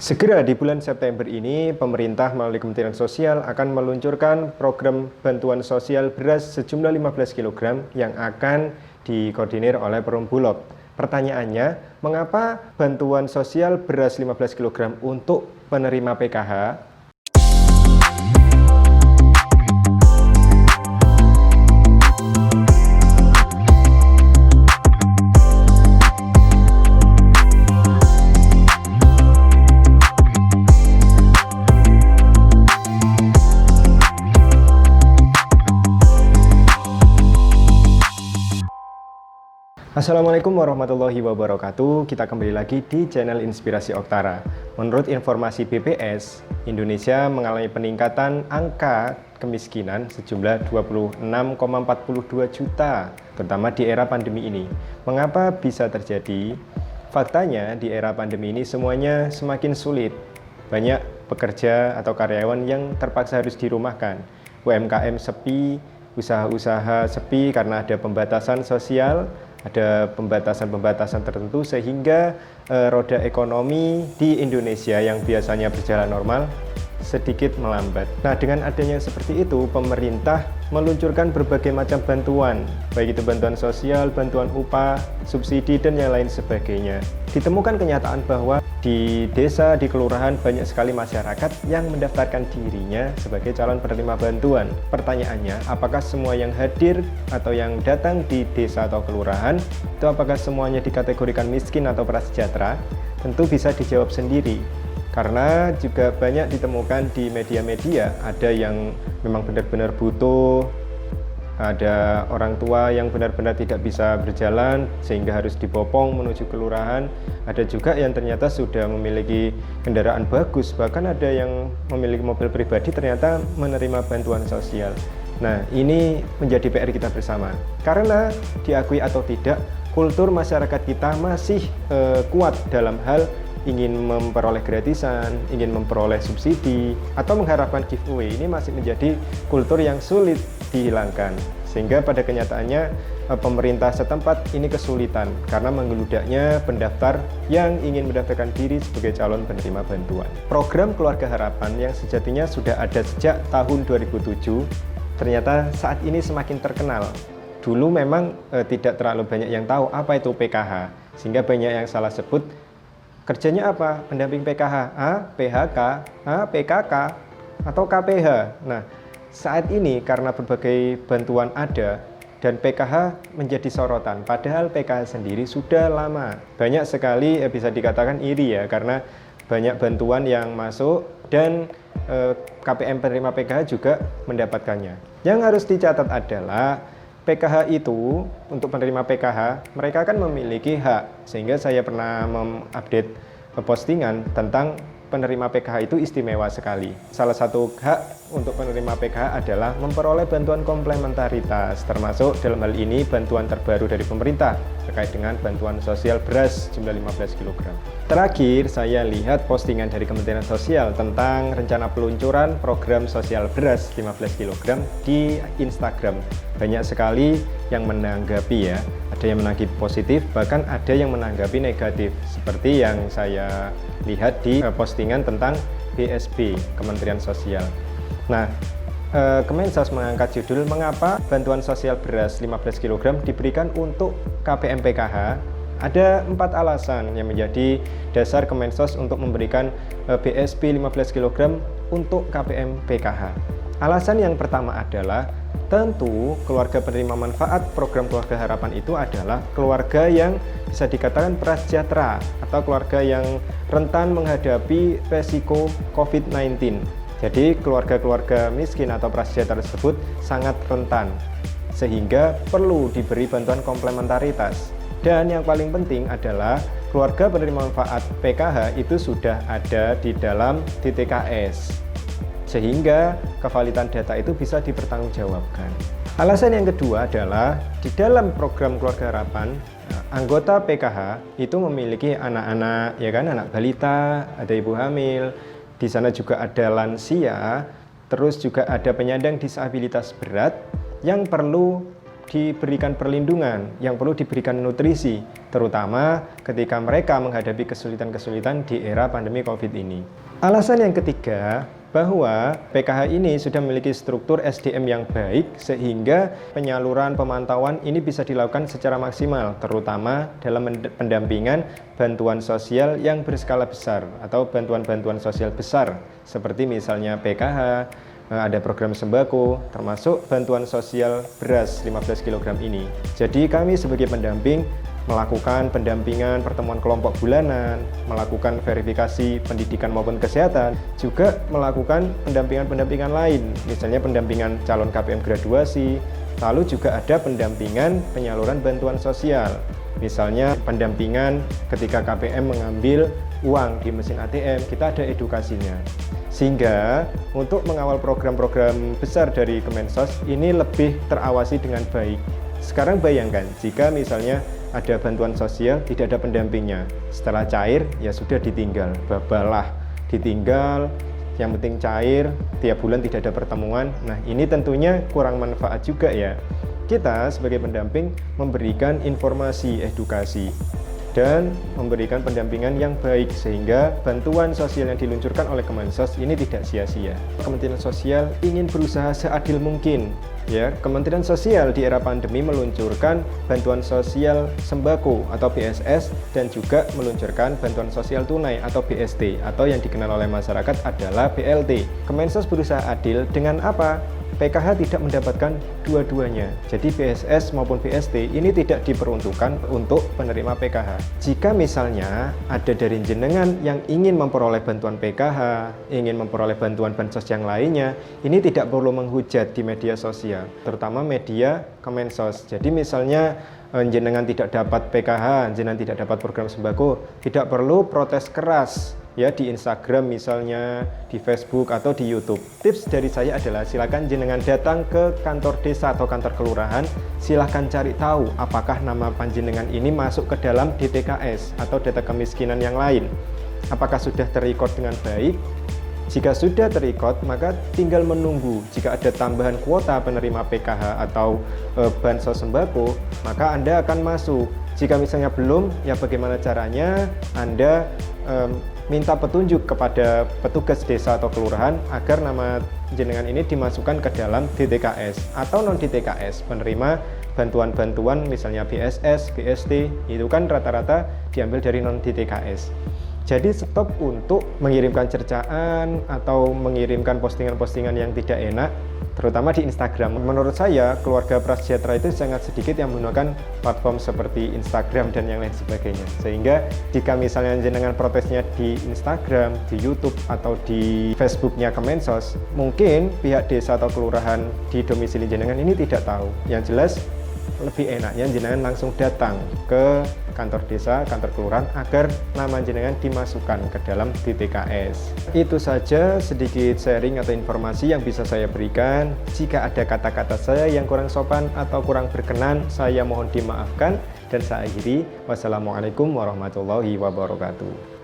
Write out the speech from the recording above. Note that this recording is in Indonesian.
Segera di bulan September ini, pemerintah melalui Kementerian Sosial akan meluncurkan program bantuan sosial beras sejumlah 15 kg yang akan dikoordinir oleh Perum Bulog. Pertanyaannya, mengapa bantuan sosial beras 15 kg untuk penerima PKH? Assalamualaikum warahmatullahi wabarakatuh. Kita kembali lagi di channel Inspirasi Oktara. Menurut informasi BPS, Indonesia mengalami peningkatan angka kemiskinan sejumlah 26,42 juta, terutama di era pandemi ini. Mengapa bisa terjadi? Faktanya di era pandemi ini semuanya semakin sulit. Banyak pekerja atau karyawan yang terpaksa harus dirumahkan. UMKM sepi, usaha-usaha sepi karena ada pembatasan sosial, ada pembatasan-pembatasan tertentu sehingga roda ekonomi di Indonesia yang biasanya berjalan normal sedikit melambat. Nah, dengan adanya seperti itu, pemerintah meluncurkan berbagai macam bantuan, baik itu bantuan sosial, bantuan upah, subsidi, dan yang lain sebagainya. Ditemukan kenyataan bahwa di desa, di kelurahan banyak sekali masyarakat yang mendaftarkan dirinya sebagai calon penerima bantuan. Pertanyaannya, apakah semua yang hadir atau yang datang di desa atau kelurahan itu apakah semuanya dikategorikan miskin atau prasejahtera? Tentu bisa dijawab sendiri. Karena juga banyak ditemukan di media-media, ada yang memang benar-benar butuh, ada orang tua yang benar-benar tidak bisa berjalan sehingga harus dibopong menuju kelurahan. Ada juga yang ternyata sudah memiliki kendaraan bagus, bahkan ada yang memiliki mobil pribadi ternyata menerima bantuan sosial. Nah, ini menjadi PR kita bersama. Karena diakui atau tidak, kultur masyarakat kita masih kuat dalam hal ingin memperoleh gratisan, ingin memperoleh subsidi, atau mengharapkan giveaway. Ini masih menjadi kultur yang sulit dihilangkan. Sehingga pada kenyataannya pemerintah setempat ini kesulitan karena menggeludaknya pendaftar yang ingin mendaftarkan diri sebagai calon penerima bantuan. Program Keluarga Harapan yang sejatinya sudah ada sejak tahun 2007, ternyata saat ini semakin terkenal. Dulu memang tidak terlalu banyak yang tahu apa itu PKH, sehingga banyak yang salah sebut. Kerjanya apa? Pendamping PKH, PHK, PKK, atau KPH. Nah, saat ini karena berbagai bantuan ada dan PKH menjadi sorotan, padahal PKH sendiri sudah lama. Banyak sekali bisa dikatakan iri ya, karena banyak bantuan yang masuk dan KPM penerima PKH juga mendapatkannya. Yang harus dicatat adalah PKH itu, untuk penerima PKH, mereka kan memiliki hak, sehingga saya pernah mengupdate postingan tentang penerima PKH itu istimewa sekali. Salah satu hak untuk penerima PKH adalah memperoleh bantuan komplementaritas, termasuk dalam hal ini bantuan terbaru dari pemerintah terkait dengan bantuan sosial beras jumlah 15 kg. Terakhir, saya lihat postingan dari Kementerian Sosial tentang rencana peluncuran program sosial beras 15 kg di Instagram. Banyak sekali yang menanggapi ya, ada yang menanggapi positif, bahkan ada yang menanggapi negatif, seperti yang saya lihat di postingan tentang BSB, Kementerian Sosial. Nah, Kemensos mengangkat judul mengapa bantuan sosial beras 15 kg diberikan untuk KPM PKH. Ada 4 alasan yang menjadi dasar Kemensos untuk memberikan BSB 15 kg untuk KPM PKH. Alasan yang pertama adalah tentu keluarga penerima manfaat program Keluarga Harapan itu adalah keluarga yang bisa dikatakan prasejahtera atau keluarga yang rentan menghadapi resiko COVID-19. Jadi keluarga-keluarga miskin atau prasejahtera tersebut sangat rentan sehingga perlu diberi bantuan komplementaritas. Dan yang paling penting adalah keluarga penerima manfaat PKH itu sudah ada di dalam DTKS, sehingga kevalitan data itu bisa dipertanggungjawabkan. Alasan yang kedua adalah di dalam program Keluarga Harapan, anggota PKH itu memiliki anak-anak, ya kan, anak balita, ada ibu hamil, di sana juga ada lansia, terus juga ada penyandang disabilitas berat yang perlu diberikan perlindungan, yang perlu diberikan nutrisi, terutama ketika mereka menghadapi kesulitan-kesulitan di era pandemi COVID ini. Alasan yang ketiga, bahwa PKH ini sudah memiliki struktur SDM yang baik sehingga penyaluran pemantauan ini bisa dilakukan secara maksimal, terutama dalam pendampingan bantuan sosial yang berskala besar atau bantuan-bantuan sosial besar seperti misalnya PKH, ada program sembako, termasuk bantuan sosial beras 15 kg ini. Jadi kami sebagai pendamping melakukan pendampingan pertemuan kelompok bulanan, melakukan verifikasi pendidikan maupun kesehatan, juga melakukan pendampingan-pendampingan lain, misalnya pendampingan calon KPM graduasi, lalu juga ada pendampingan penyaluran bantuan sosial, misalnya pendampingan ketika KPM mengambil uang di mesin ATM, kita ada edukasinya. Sehingga untuk mengawal program-program besar dari Kemensos ini lebih terawasi dengan baik. Sekarang bayangkan jika misalnya ada bantuan sosial, tidak ada pendampingnya. Setelah cair, ya sudah ditinggal. Babalah, ditinggal, yang penting cair, tiap bulan tidak ada pertemuan. Nah, ini tentunya kurang manfaat juga ya. Kita sebagai pendamping memberikan informasi, edukasi, dan memberikan pendampingan yang baik sehingga bantuan sosial yang diluncurkan oleh Kemensos ini tidak sia-sia. Kementerian Sosial ingin berusaha seadil mungkin. Ya, Kementerian Sosial di era pandemi meluncurkan bantuan sosial sembako atau BSS dan juga meluncurkan bantuan sosial tunai atau BST atau yang dikenal oleh masyarakat adalah BLT. Kemensos berusaha adil dengan apa? PKH tidak mendapatkan dua-duanya. Jadi BSS maupun BST ini tidak diperuntukkan untuk penerima PKH. Jika misalnya ada dari jenengan yang ingin memperoleh bantuan PKH, ingin memperoleh bantuan bansos yang lainnya, ini tidak perlu menghujat di media sosial, terutama media Kemensos. Jadi misalnya jenengan tidak dapat PKH, jenengan tidak dapat program sembako, tidak perlu protes keras ya di Instagram misalnya, di Facebook atau di YouTube. Tips dari saya adalah silakan jenengan datang ke kantor desa atau kantor kelurahan, silakan cari tahu apakah nama panjenengan ini masuk ke dalam DTKS atau data kemiskinan yang lain. Apakah sudah terrecord dengan baik? Jika sudah terrecord, maka tinggal menunggu. Jika ada tambahan kuota penerima PKH atau bansos sembako, maka Anda akan masuk. Jika misalnya belum, ya bagaimana caranya? Anda minta petunjuk kepada petugas desa atau kelurahan agar nama jenengan ini dimasukkan ke dalam DTKS atau non-DTKS, penerima bantuan-bantuan misalnya BSS, BST, itu kan rata-rata diambil dari non-DTKS. Jadi stop untuk mengirimkan cercaan atau mengirimkan postingan-postingan yang tidak enak, terutama di Instagram. Menurut saya, keluarga prasejahtera itu sangat sedikit yang menggunakan platform seperti Instagram dan yang lain sebagainya. Sehingga jika misalnya jenengan protesnya di Instagram, di YouTube, atau di Facebooknya Kemensos, mungkin pihak desa atau kelurahan di domisili jenengan ini tidak tahu. Yang jelas, lebih enaknya jenengan langsung datang ke kantor desa, kantor kelurahan agar nama jenengan dimasukkan ke dalam DTKS. Itu saja sedikit sharing atau informasi yang bisa saya berikan. Jika ada kata-kata saya yang kurang sopan atau kurang berkenan, saya mohon dimaafkan dan saya akhiri. Wassalamualaikum warahmatullahi wabarakatuh.